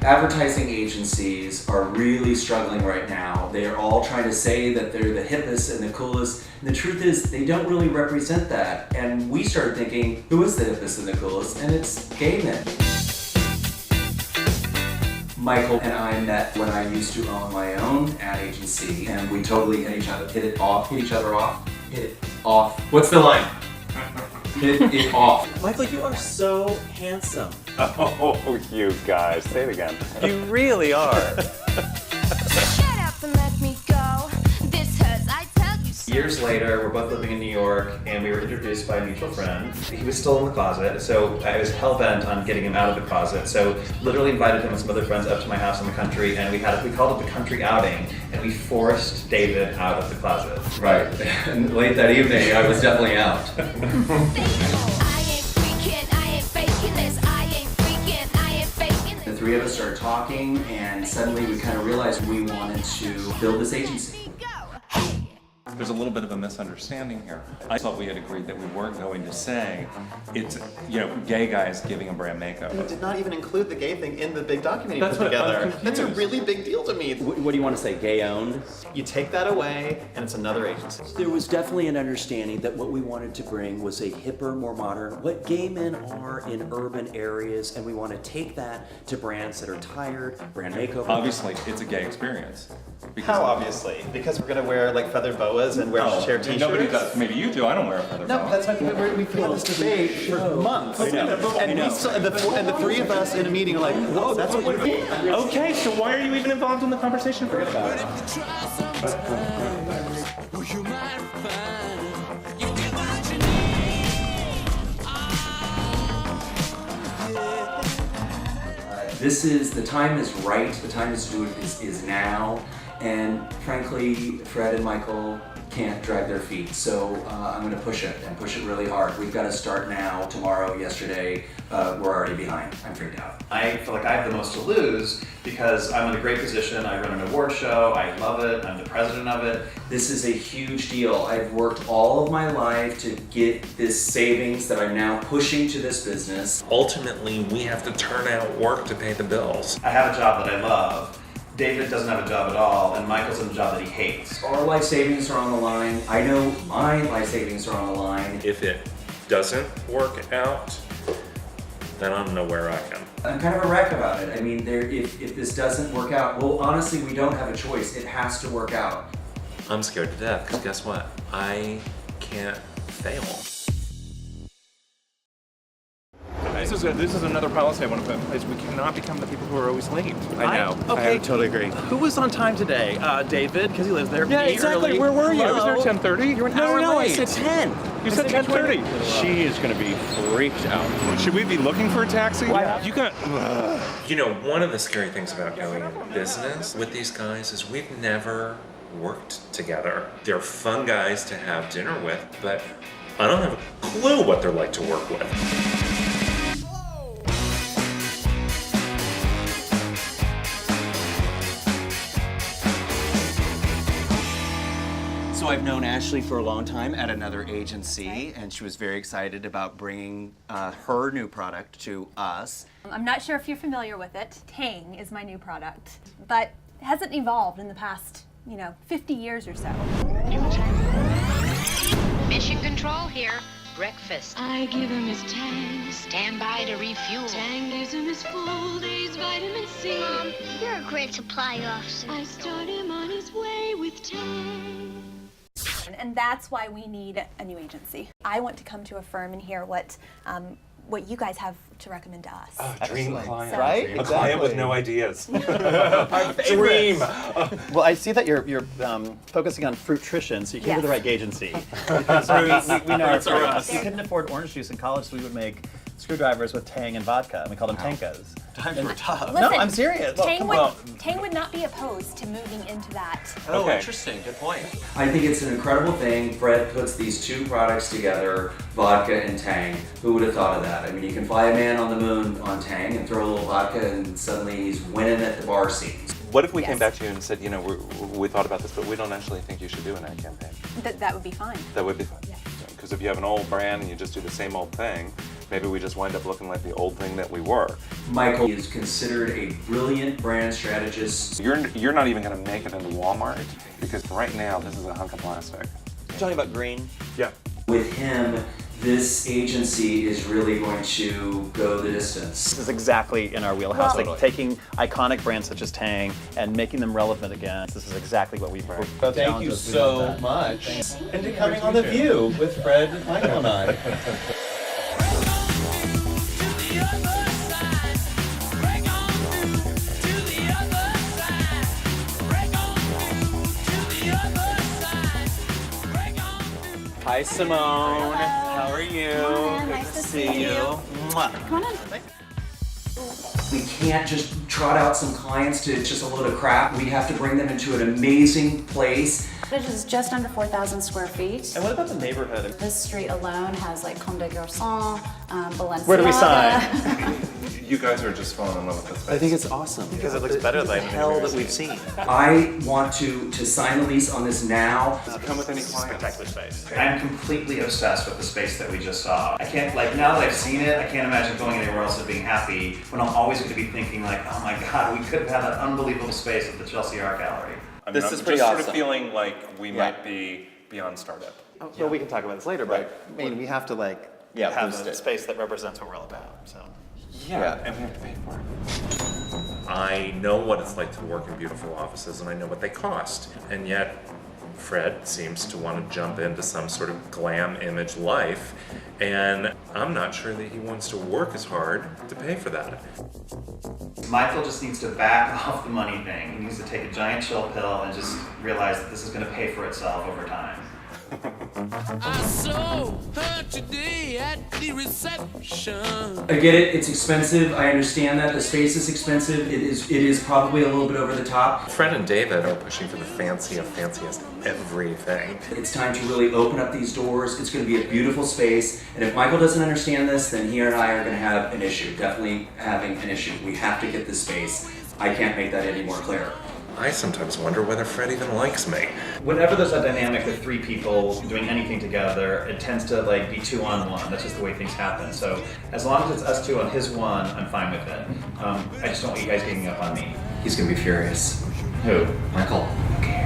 Advertising agencies are really struggling right now. They are all trying to say that they're the hippest and the coolest, and the truth is they don't really represent that. And we started thinking, who is the hippest and the coolest? And it's gay men. Michael and I met when I used to own my own ad agency, and we totally hit each other off. What's the line? Hit it off. Michael, you are so handsome. Oh, you guys. Say it again. You really are. Shut up and let me go. This hurts, I tell you so. Years later, we're both living in New York, and we were introduced by a mutual friend. He was still in the closet, so I was hell-bent on getting him out of the closet. So literally invited him and some other friends up to my house in the country, and we called it the country outing, and we forced David out of the closet. Right. And late that evening, I was definitely out. The three of us started talking, and suddenly we kind of realized we wanted to build this agency. There's a little bit of a misunderstanding here. I thought we had agreed that we weren't going to say it's, gay guys giving a brand makeup. We did not even include the gay thing in the big document you That's put what I'm together. confused. That's a really big deal to me. What do you want to say, gay owned? You take that away, and it's another agency. There was definitely an understanding that what we wanted to bring was a hipper, more modern, what gay men are in urban areas, and we want to take that to brands that are tired, brand makeover. Obviously, it's a gay experience. How obviously? Because we're gonna wear like feathered boas and wear chair t-shirts? Nobody does. Maybe you do. I don't wear a feather No, boa. that's why we've had this debate for months. And the three of us in a meeting are like, whoa, that's what you're doing. Okay, so why are you even involved in the conversation? Forget about it. The time is right, the time to do it is now, and frankly, Fred and Michael can't drag their feet, so I'm going to push it, and push it really hard. We've got to start now, tomorrow, yesterday, we're already behind. I'm freaked out. I feel like I have the most to lose because I'm in a great position. I run an award show. I love it. I'm the president of it. This is a huge deal. I've worked all of my life to get this savings that I'm now pushing to this business. Ultimately, we have to turn out work to pay the bills. I have a job that I love. David doesn't have a job at all, and Michael's in a job that he hates. Our life savings are on the line. I know my life savings are on the line. If it doesn't work out, then I don't know where I am. I'm kind of a wreck about it. I mean, if this doesn't work out, well, honestly, we don't have a choice. It has to work out. I'm scared to death, because guess what? I can't fail. This is another policy I want to put in place. We cannot become the people who are always late. I know. Okay. I totally agree. Who was on time today? David, because he lives there. Yeah, Me, exactly. early. Where were you? I was there Hello? 10:30. You were an hour No, I late. said 10. You said 10:30. She is going to be freaked out. Should we be looking for a taxi? You got. One of the scary things about going into business with these guys is we've never worked together. They're fun guys to have dinner with, but I don't have a clue what they're like to work with. So I've known Ashley for a long time at another agency, and she was very excited about bringing her new product to us. I'm not sure if you're familiar with it. Tang is my new product, but it hasn't evolved in the past, 50 years or so. Mission control here. Breakfast. I give him his Tang. Stand by to refuel. Tang gives him his full day's vitamin C. Mom, you're a great supply officer. I start him on his way with Tang. And that's why we need a new agency. I want to come to a firm and hear what you guys have to recommend to us. Oh, dream client. So- Right? A client with no ideas. Dream. Well, I see that you're focusing on fruitrition, so you came to the Yes. right agency. Because we know our fruits. We couldn't afford orange juice in college, so we would make screwdrivers with Tang and vodka, and we called them Tankas. Times were tough. No, Listen, I'm serious. Tang would not be opposed to moving into that. Oh, Okay. interesting. Good point. I think it's an incredible thing. Fred puts these two products together, vodka and Tang. Who would have thought of that? I mean, you can fly a man on the moon on Tang and throw a little vodka and suddenly he's winning at the bar scenes. What if we Yes. came back to you and said, we thought about this, but we don't actually think you should do an ad campaign? That would be fine. That would be fun. Yes. Because if you have an old brand and you just do the same old thing, maybe we just wind up looking like the old thing that we were. Michael is considered a brilliant brand strategist. You're not even going to make it into Walmart because right now this is a hunk of plastic. Talking about green. Yeah. With him, this agency is really going to go the distance. This is exactly in our wheelhouse. Well, like taking iconic brands such as Tang and making them relevant again. This is exactly what we were. Thank you so much. And to coming on The View with Fred, Michael, and I. Hi, Simone. How are you? Nice to see you. Mwah. Come on in. We can't just trot out some clients to just a load of crap. We have to bring them into an amazing place. It is just under 4,000 square feet. And what about the neighborhood? This street alone has like Comme des Garçons, Balenciaga. Where do we sign? You guys are just falling in love with this. I think it's awesome. Because it looks better than the hell that we've seen. I want to sign the lease on this now. Does it come with any clients? Spectacular space. I'm completely obsessed with the space that we just saw. I can't, like, now that I've seen it, I can't imagine going anywhere else and being happy when I'm always going to be thinking, like, oh my god, we could have had an unbelievable space at the Chelsea Art Gallery. This is pretty just awesome. sort of feeling like we might be beyond startup. Well, we can talk about this later, but I mean, we have to like have a space that represents what we're all about. So. Yeah, and we have to pay for it. I know what it's like to work in beautiful offices and I know what they cost. And yet, Fred seems to want to jump into some sort of glam image life, and I'm not sure that he wants to work as hard to pay for that. Michael just needs to back off the money thing. He needs to take a giant chill pill and just realize that this is going to pay for itself over time. I saw her today at the reception. I get it, it's expensive, I understand that, the space is expensive, it is probably a little bit over the top. Fred and David are pushing for the fancy of fanciest everything. It's time to really open up these doors, it's going to be a beautiful space, and if Michael doesn't understand this, then he and I are going to have an issue, definitely having an issue. We have to get this space. I can't make that any more clear. I sometimes wonder whether Fred even likes me. Whenever there's a dynamic of three people doing anything together, it tends to like be 2-on-1. That's just the way things happen. So as long as it's us two on his one, I'm fine with it. I just don't want you guys ganging up on me. He's going to be furious. Who? Michael. Okay.